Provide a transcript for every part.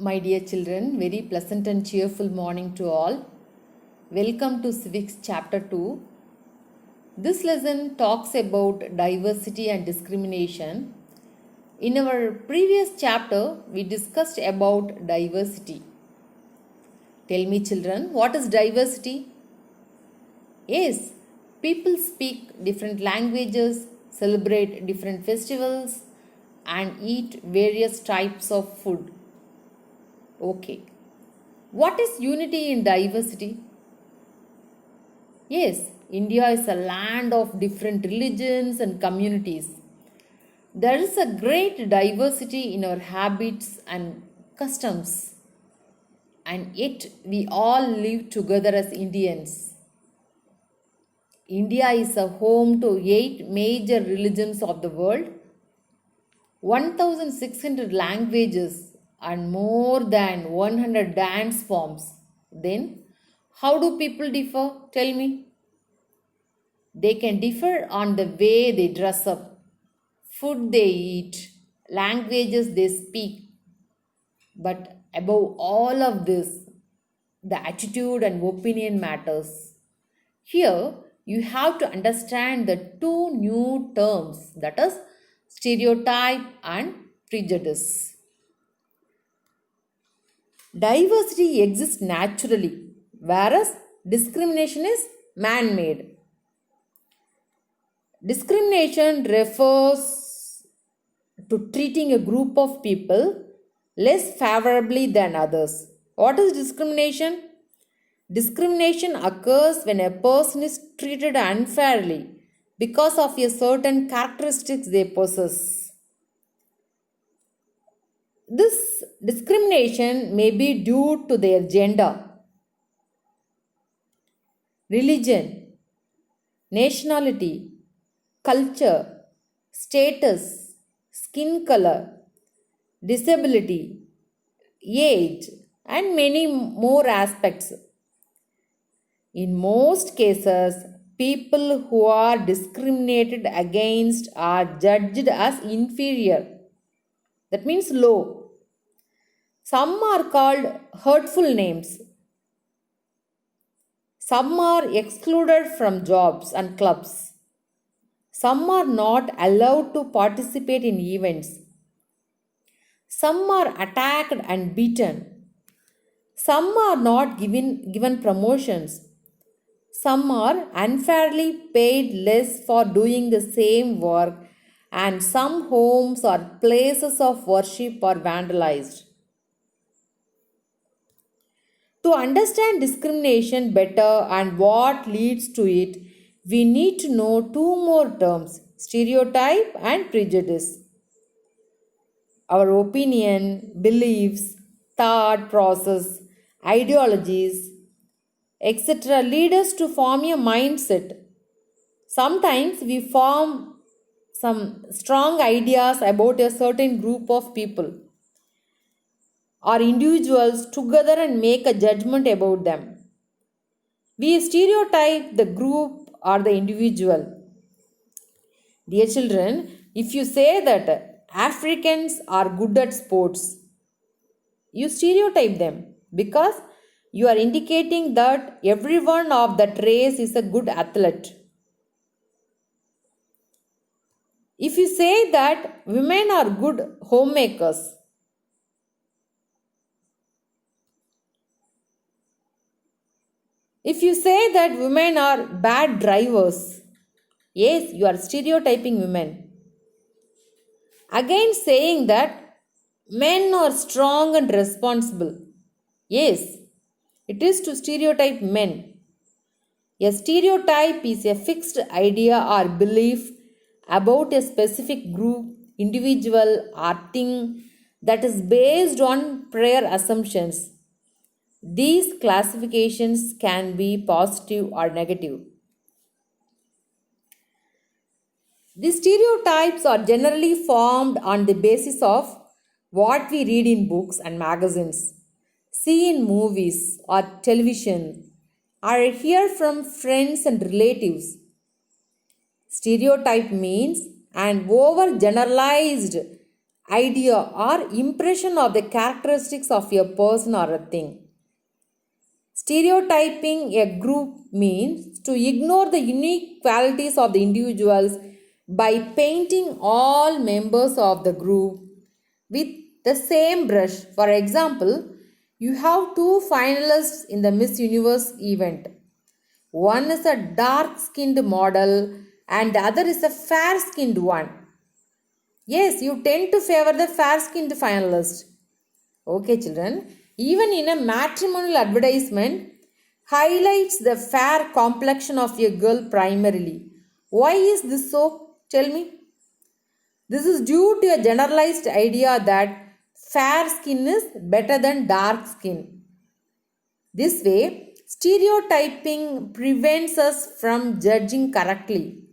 My dear children, very pleasant and cheerful morning to all. Welcome to Civics Chapter 2. This lesson talks about diversity and discrimination. In our previous chapter, we discussed about diversity. Tell me, children, what is diversity? Yes, people speak different languages, celebrate different festivals, and eat various types of food. Okay. What is unity in diversity? Yes, India is a land of different religions and communities. There is a great diversity in our habits and customs, and yet we all live together as Indians. India is a home to 8 major religions of the world, 1,600 languages, and more than 100 dance forms. Then, how do people differ? Tell me. They can differ on the way they dress up, food they eat, languages they speak. But above all of this, the attitude and opinion matters. Here, you have to understand the two new terms, that is, stereotype and prejudice. Diversity exists naturally, whereas discrimination is man-made. Discrimination refers to treating a group of people less favorably than others. What is discrimination? Discrimination occurs when a person is treated unfairly because of a certain characteristics they possess. This discrimination may be due to their gender, religion, nationality, culture, status, skin color, disability, age, and many more aspects. In most cases, people who are discriminated against are judged as inferior. That means low. Some are called hurtful names. Some are excluded from jobs and clubs. Some are not allowed to participate in events. Some are attacked and beaten. Some are not given promotions. Some are unfairly paid less for doing the same work, and some homes or places of worship are vandalized. To understand discrimination better and what leads to it, we need to know two more terms, stereotype and prejudice. Our opinion, beliefs, thought process, ideologies, etc. lead us to form a mindset. Sometimes we form some strong ideas about a certain group of people or individuals together and make a judgment about them. We stereotype the group or the individual. Dear children, if you say that Africans are good at sports, you stereotype them because you are indicating that everyone of that race is a good athlete. If you say that women are good homemakers, if you say that women are bad drivers, yes, you are stereotyping women. Again, saying that men are strong and responsible, yes, it is to stereotype men. A stereotype is a fixed idea or belief about a specific group, individual, or thing that is based on prior assumptions. These classifications can be positive or negative. These stereotypes are generally formed on the basis of what we read in books and magazines, see in movies or television, or hear from friends and relatives. Stereotype means an overgeneralized idea or impression of the characteristics of a person or a thing. Stereotyping a group means to ignore the unique qualities of the individuals by painting all members of the group with the same brush. For example, you have two finalists in the Miss Universe event. One is a dark skinned model and the other is a fair skinned one. Yes, you tend to favor the fair skinned finalist. Okay, children. Even in a matrimonial advertisement, highlights the fair complexion of a girl primarily. Why is this so? Tell me. This is due to a generalized idea that fair skin is better than dark skin. This way, stereotyping prevents us from judging correctly.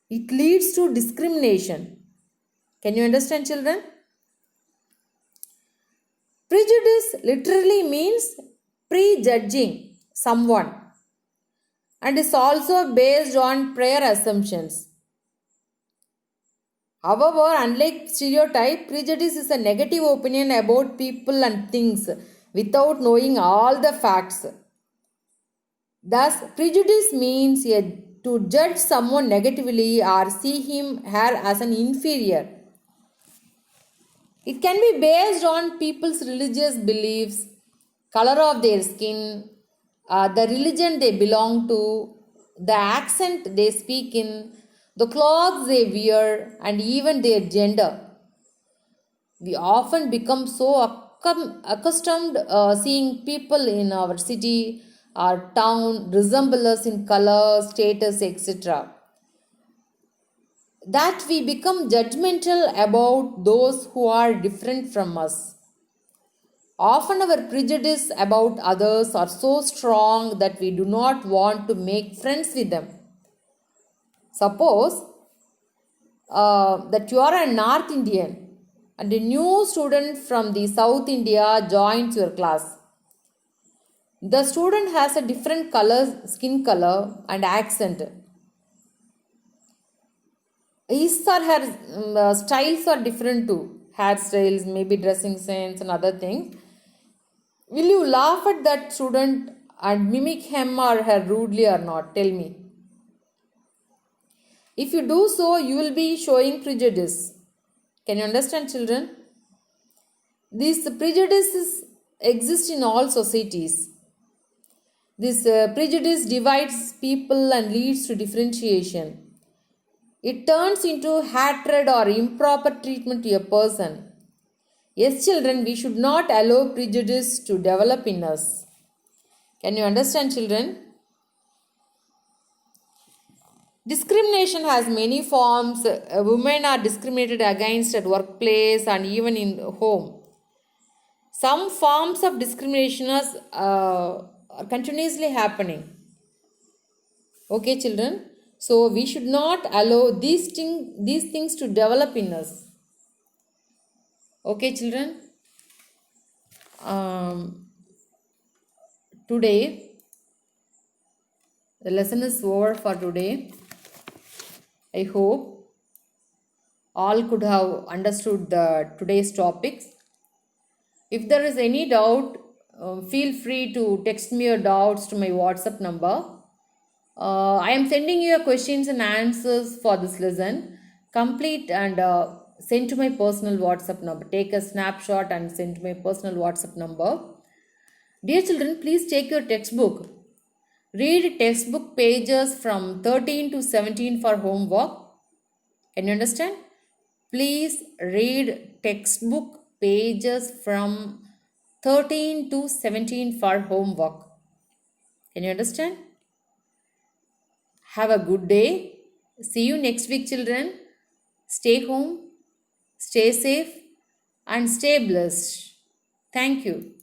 It leads to discrimination. Can you understand, children? Prejudice literally means prejudging someone and is also based on prior assumptions. However, unlike stereotype, prejudice is a negative opinion about people and things without knowing all the facts. Thus, prejudice means to judge someone negatively or see him her as an inferior. It can be based on people's religious beliefs, color of their skin, the religion they belong to, the accent they speak in, the clothes they wear, and even their gender. We often become so accustomed seeing people in our city or town resemble us in color, status, etc., that we become judgmental about those who are different from us. Often our prejudice about others are so strong that we do not want to make friends with them. Suppose that you are a North Indian and a new student from the South India joins your class. The student has a different color, skin color and accent. His or her styles are different too. Hairstyles, maybe dressing sense and other things. Will you laugh at that student and mimic him or her rudely or not? Tell me. If you do so, you will be showing prejudice. Can you understand, children? These prejudices exist in all societies. This prejudice divides people and leads to differentiation. It turns into hatred or improper treatment to a person. Yes, children, we should not allow prejudice to develop in us. Can you understand, children? Discrimination has many forms. Women are discriminated against at workplace and even in home. Some forms of discrimination are continuously happening. Okay, children? So we should not allow these things to develop in us. Okay, children? Today, the lesson is over for today. I hope all could have understood today's topics. If there is any doubt, feel free to text me your doubts to my WhatsApp number. I am sending you questions and answers for this lesson. Complete and send to my personal WhatsApp number. Take a snapshot and send to my personal WhatsApp number. Dear children, please take your textbook. Read textbook pages from 13 to 17 for homework. Can you understand? Please read textbook pages from 13 to 17 for homework. Can you understand? Have a good day. See you next week, children. Stay home, stay safe, and stay blessed. Thank you.